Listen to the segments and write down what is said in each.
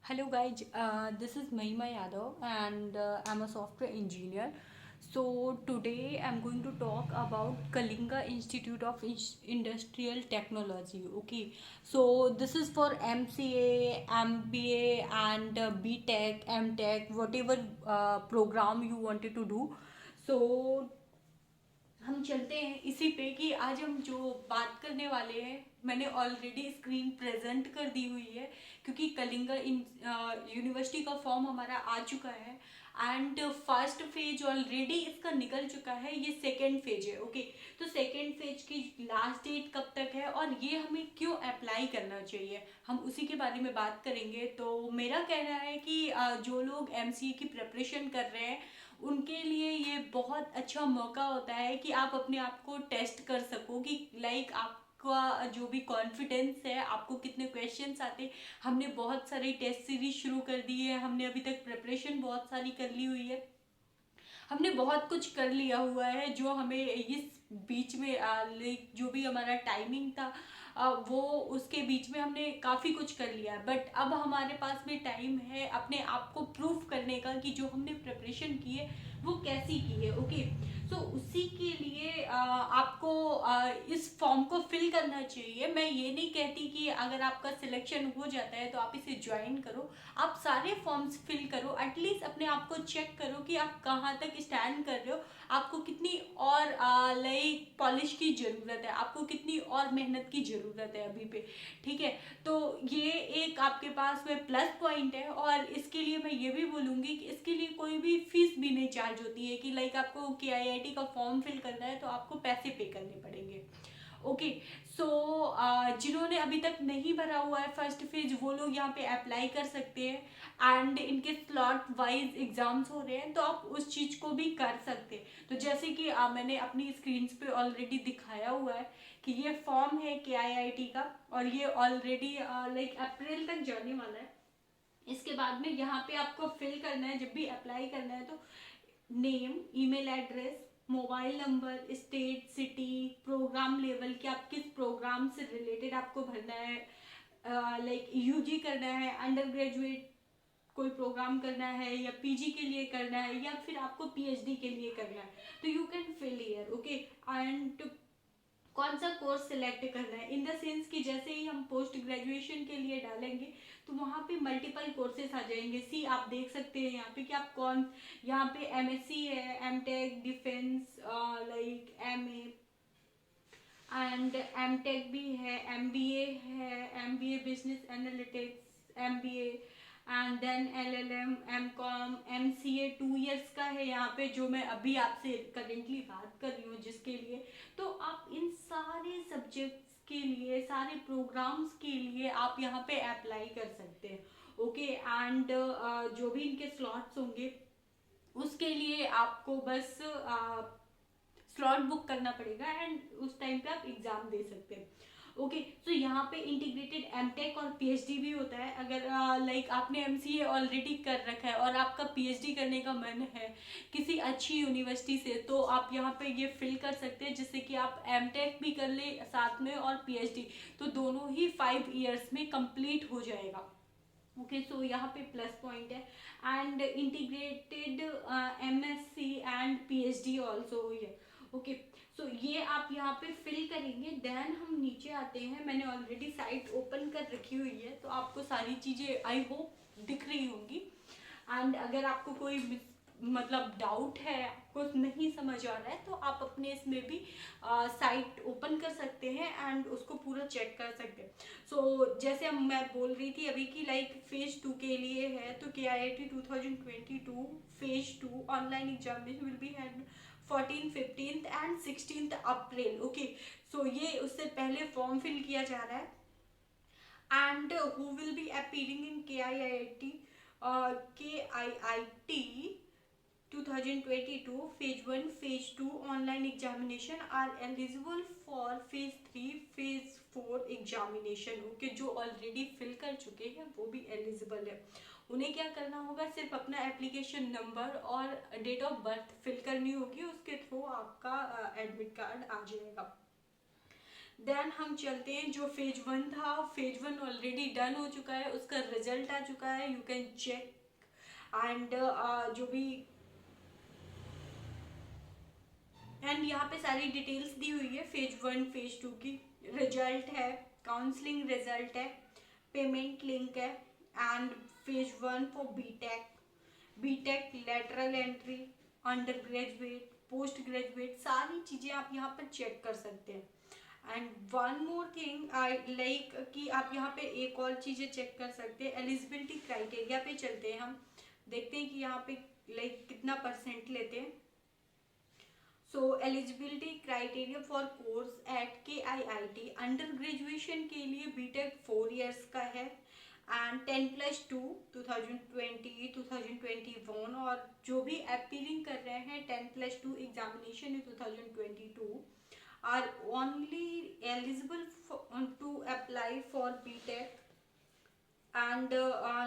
Hello guys, this is Mahima Yadav and I'm a software engineer. So today I'm going to talk about Kalinga Institute of Industrial Technology. Okay, so this is for MCA, MBA and BTech, MTech, whatever program you wanted to do. So हम चलते हैं इसी पे कि आज हम जो बात करने वाले हैं मैंने ऑलरेडी स्क्रीन प्रेजेंट कर दी हुई है क्योंकि कलिंगा यूनिवर्सिटी का फॉर्म हमारा आ चुका है एंड फर्स्ट फेज ऑलरेडी इसका निकल चुका है। ये सेकेंड फेज है। ओके, तो सेकेंड फेज की लास्ट डेट कब तक है और ये हमें क्यों अप्लाई करना चाहिए हम उसी के बारे में बात करेंगे। तो मेरा कहना है कि जो लोग एमसीए की प्रिपरेशन कर रहे हैं उनके लिए ये बहुत अच्छा मौका होता है कि आप अपने आप को टेस्ट कर सको कि लाइक आपका जो भी कॉन्फिडेंस है, आपको कितने क्वेश्चंस आते। हमने बहुत सारी टेस्ट सीरीज शुरू कर दी है, हमने अभी तक प्रिपरेशन बहुत सारी कर ली हुई है, हमने बहुत कुछ कर लिया हुआ है जो हमें इस बीच में लाइक जो भी हमारा टाइमिंग था वो उसके बीच में हमने काफ़ी कुछ कर लिया। बट अब हमारे पास में टाइम है अपने आप को प्रूफ करने का कि जो हमने प्रिपरेशन की है वो कैसी की है। ओके, तो उसी के लिए आपको इस फॉर्म को फिल करना चाहिए। मैं ये नहीं कहती कि अगर आपका सिलेक्शन हो जाता है तो आप इसे ज्वाइन करो, आप सारे फॉर्म्स फिल करो, एटलीस्ट अपने आप को चेक करो कि आप कहाँ तक स्टैंड कर रहे हो, आपको कितनी और लाइक पॉलिश की ज़रूरत है, आपको कितनी और मेहनत की ज़रूरत है अभी पे। ठीक है, तो ये एक आपके पास में प्लस पॉइंट है। और इसके लिए मैं ये भी बोलूँगी कि इसके लिए कोई भी फीस भी नहीं चार्ज होती है कि लाइक आपको KIIT का फॉर्म फिल करना है तो आपको पैसे पे करने पड़ेंगे। ओके, सो जिन्होंने अभी तक नहीं भरा हुआ है फर्स्ट फेज वो लोग यहाँ पे अप्लाई कर सकते हैं एंड इनके स्लॉट वाइज एग्जाम्स हो रहे हैं तो आप उस चीज़ को भी कर सकते हैं। तो जैसे कि मैंने अपनी स्क्रीन पे ऑलरेडी दिखाया हुआ है कि ये फॉर्म है KIIT का और ये ऑलरेडी लाइक अप्रैल तक जाने वाला है। इसके बाद में यहाँ पे आपको फिल करना है, जब भी अप्लाई करना है तो name, email address, mobile number, state, city, program level कि आप किस प्रोग्राम से रिलेटेड आपको भरना है, लाइक यूजी करना है, अंडर ग्रेजुएट कोई प्रोग्राम करना है या पीजी के लिए करना है या फिर आपको पीएचडी के लिए करना है, तो you can fill here. Okay, and कौन सा कोर्स सिलेक्ट करना है इन द सेंस कि जैसे ही हम पोस्ट ग्रेजुएशन के लिए डालेंगे तो वहाँ पे मल्टीपल कोर्सेज आ जाएंगे। सी आप देख सकते हैं यहाँ पे कि आप कौन, यहाँ पे MSc है, MTech, defence, like MA and MTech भी है, MBA है, MBA business analytics, MBA and then LLM, MCOM, MCA 2 years का है यहाँ पे जो मैं अभी आपसे करेंटली बात कर रही हूँ जिसके लिए। तो आप इन सारे सब्जेक्ट्स के लिए, सारे प्रोग्राम्स के लिए आप यहाँ पे अप्लाई कर सकते हैं। ओके, एंड जो भी इनके स्लॉट्स होंगे उसके लिए आपको बस स्लॉट बुक करना पड़ेगा एंड उस टाइम पे आप एग्जाम दे सकते हैं। ओके, तो यहाँ पे इंटीग्रेटेड एमटेक और पीएचडी भी होता है। अगर लाइक आपने एमसीए ऑलरेडी कर रखा है और आपका पीएचडी करने का मन है किसी अच्छी यूनिवर्सिटी से तो आप यहाँ पे ये फिल कर सकते हैं जिससे कि आप एमटेक भी कर ले साथ में और पीएचडी, तो दोनों ही 5 years में कंप्लीट हो जाएगा। ओके, सो यहाँ पे प्लस पॉइंट है and integrated MSc and PhD also है। ओके, सो ये आप यहाँ पे फिल करेंगे। देन हम नीचे आते हैं, मैंने ऑलरेडी साइट ओपन कर रखी हुई है तो आपको सारी चीज़ें आई होप दिख रही होंगी। एंड अगर आपको कोई मतलब डाउट है, आपको नहीं समझ आ रहा है तो आप अपने इसमें भी साइट ओपन कर सकते हैं एंड उसको पूरा चेक कर सकते हैं। सो जैसे मैं बोल रही थी अभी कि लाइक फेज 2 के लिए है तो KIIT 2022 phase 2 online examination will be had 14, 15 and 16 April. Okay, so ये उससे पहले फॉर्म फिल किया जा रहा है and who will be appearing in KIIT 2022 phase 1 phase 2 online examination are eligible for phase 3 phase 4 examination। Okay, जो already fill कर चुके हैं वो भी एलिजिबल है। उन्हें क्या करना होगा, सिर्फ अपना एप्लीकेशन नंबर और डेट ऑफ बर्थ फिल करनी होगी, उसके थ्रू आपका एडमिट कार्ड आ जाएगा। देन हम चलते हैं, जो फेज 1 था, फेज 1 ऑलरेडी डन हो चुका है, उसका रिजल्ट आ चुका है, यू कैन चेक। एंड जो भी एंड यहाँ पे सारी डिटेल्स दी हुई है फेज 1 फेज 2 की। रिजल्ट है, काउंसलिंग रिजल्ट है, पेमेंट लिंक है, and phase 1 for BTech, BTech lateral entry, undergraduate, postgraduate, सारी चीज़ें आप यहाँ पर चेक कर सकते हैं। And one more thing I like कि आप यहाँ पे एक और चीज़ें चेक कर सकते हैं, एलिजिबिलिटी क्राइटेरिया पे चलते हैं हम, देखते हैं कि यहाँ पे लाइक कितना परसेंट लेते हैं। So eligibility criteria for course at KIIT, under graduation के लिए बीटेक 4 इयर्स का है, एंड 10+2 2020 2021, और जो भी अपीलिंग कर रहे हैं 10+2 examination in 2022 are only eligible to apply for BTech, and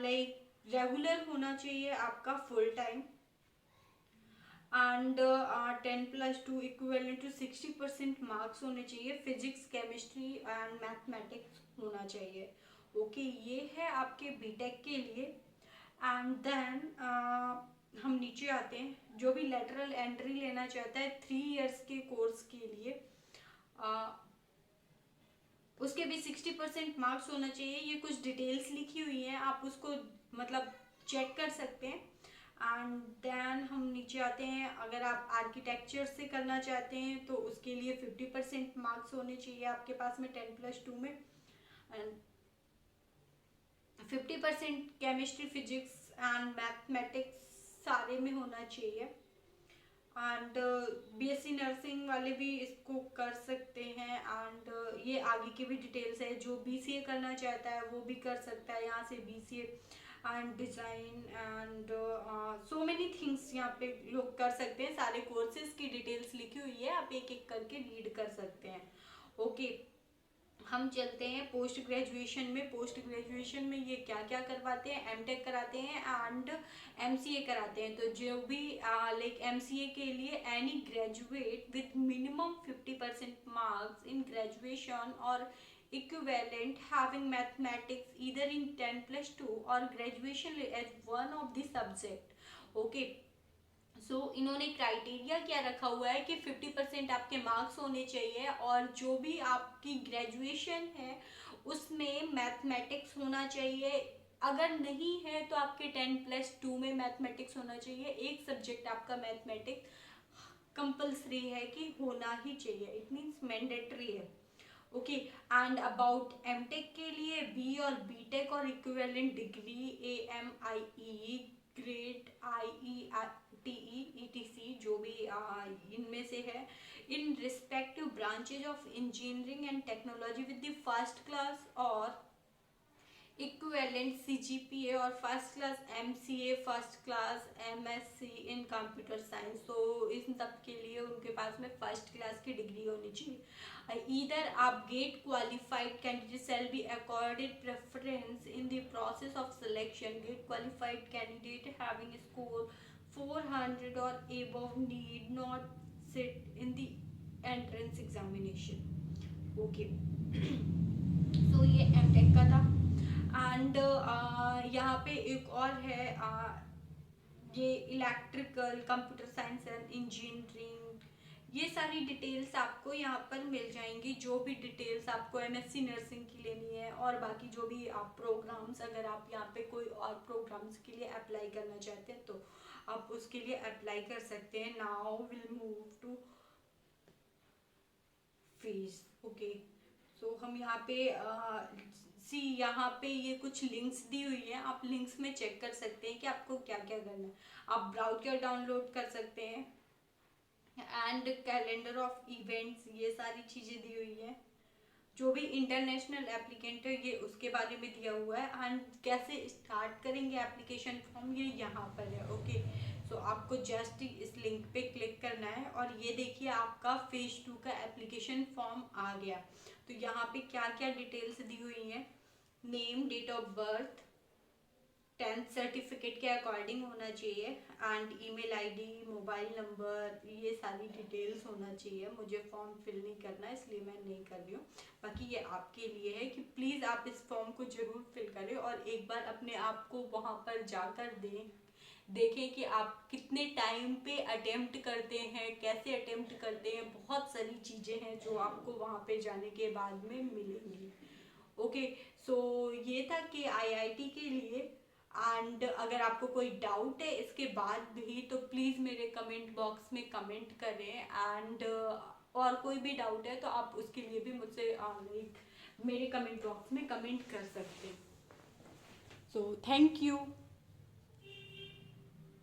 like regular होना चाहिए आपका full time, and 10+2 equivalent to 60% marks होने चाहिए, फिजिक्स केमिस्ट्री एंड मैथमेटिक्स होना चाहिए। ओके ये है आपके बीटेक के लिए। एंड देन हम नीचे आते हैं, जो भी लेटरल एंट्री लेना चाहता है 3 इयर्स के कोर्स के लिए, उसके भी 60% मार्क्स होना चाहिए। ये कुछ डिटेल्स लिखी हुई हैं, आप उसको मतलब चेक कर सकते हैं। एंड देन हम नीचे आते हैं, अगर आप आर्किटेक्चर से करना चाहते हैं तो उसके लिए 50% मार्क्स होने चाहिए आपके पास में 10+2 में, and 50% chemistry physics and mathematics सारे में होना चाहिए। एंड BSc नर्सिंग वाले भी इसको कर सकते हैं। एंड ये आगे की भी डिटेल्स है, जो BCA करना चाहता है वो भी कर सकता है यहाँ से, BCA and design and so many things यहाँ पे लोग कर सकते हैं। सारे कोर्सेज की डिटेल्स लिखी हुई है, आप एक एक करके रीड कर सकते हैं। ओके हम चलते हैं पोस्ट ग्रेजुएशन में। पोस्ट ग्रेजुएशन में ये क्या क्या करवाते हैं, MTech कराते हैं एंड MCA कराते हैं। तो जो भी लाइक MCA के लिए any graduate with minimum 50% marks in graduation और equivalent having mathematics either in 10+2 or graduation as one of the subject. Okay, सो इन्होंने क्राइटेरिया क्या रखा हुआ है कि 50% आपके मार्क्स होने चाहिए, और जो भी आपकी ग्रेजुएशन है उसमें मैथमेटिक्स होना चाहिए। अगर नहीं है तो आपके 10+2 में मैथमेटिक्स होना चाहिए, एक सब्जेक्ट आपका मैथमेटिक्स कंपल्सरी है कि होना ही चाहिए, इट मीन्स मैंडेटरी है। ओके एंड अबाउट MTech के लिए B और BTech और equivalent degree AMIE grade IETE ETC जो भी इनमें से है, in respective branches of engineering and technology with the first class और इक्विवेलेंट CGPA और first class MCA, first class MSc इन कंप्यूटर साइंस। तो इन सब के लिए उनके पास में फर्स्ट क्लास की डिग्री होनी चाहिए। ईदर आप GATE qualified candidate shall be accorded preference in the process of selection. GATE qualified candidate having score 400 और above need not sit in the entrance examination. Okay so ये MTech का था। And यहाँ पे एक और है, ये electrical, computer science and engineering, ये सारी डिटेल्स आपको यहाँ पर मिल जाएंगी। जो भी डिटेल्स आपको MSc नर्सिंग की लेनी है और बाकी जो भी आप प्रोग्राम्स, अगर आप यहाँ पे कोई और प्रोग्राम्स के लिए अप्लाई करना चाहते हैं तो आप उसके लिए अप्लाई कर सकते हैं। Now will move to fees. Okay so हम यहाँ पे यहाँ पे ये कुछ लिंक्स दी हुई है, आप लिंक्स में चेक कर सकते हैं कि आपको क्या क्या करना है। आप ब्राउज़र डाउनलोड कर सकते हैं एंड कैलेंडर ऑफ इवेंट्स, ये सारी चीज़ें दी हुई है। जो भी इंटरनेशनल एप्लीकेंट है ये उसके बारे में दिया हुआ है, एंड कैसे स्टार्ट करेंगे एप्लीकेशन फॉर्म ये यहाँ पर है। ओके सो आपको जस्ट इस लिंक पे क्लिक करना है, और ये देखिए आपका फेज 2 का एप्लीकेशन फॉर्म आ गया। तो यहाँ पे क्या क्या डिटेल्स दी हुई हैं, name, date of birth, 10th certificate के अकॉर्डिंग होना चाहिए and email ID, mobile number, ये सारी डिटेल्स होना चाहिए। मुझे फॉर्म फिल नहीं करना है इसलिए मैं नहीं कर रही हूँ। बाकी ये आपके लिए है कि प्लीज़ आप इस फॉर्म को ज़रूर फिल करें और एक बार अपने आप को वहाँ पर जाकर देखें कि आप कितने टाइम पे अटेम्प्ट करते हैं, कैसे अटेम्प्ट करते हैं। बहुत सारी चीज़ें हैं जो आपको वहाँ पे जाने के बाद में मिलेंगी। ओके, सो ये था कि आईआईटी के लिए। एंड अगर आपको कोई डाउट है इसके बाद भी तो प्लीज़ मेरे कमेंट बॉक्स में कमेंट करें। एंड और कोई भी डाउट है तो आप उसके लिए भी मुझसे लाइक मेरे कमेंट बॉक्स में कमेंट कर सकते हैं। So thank you.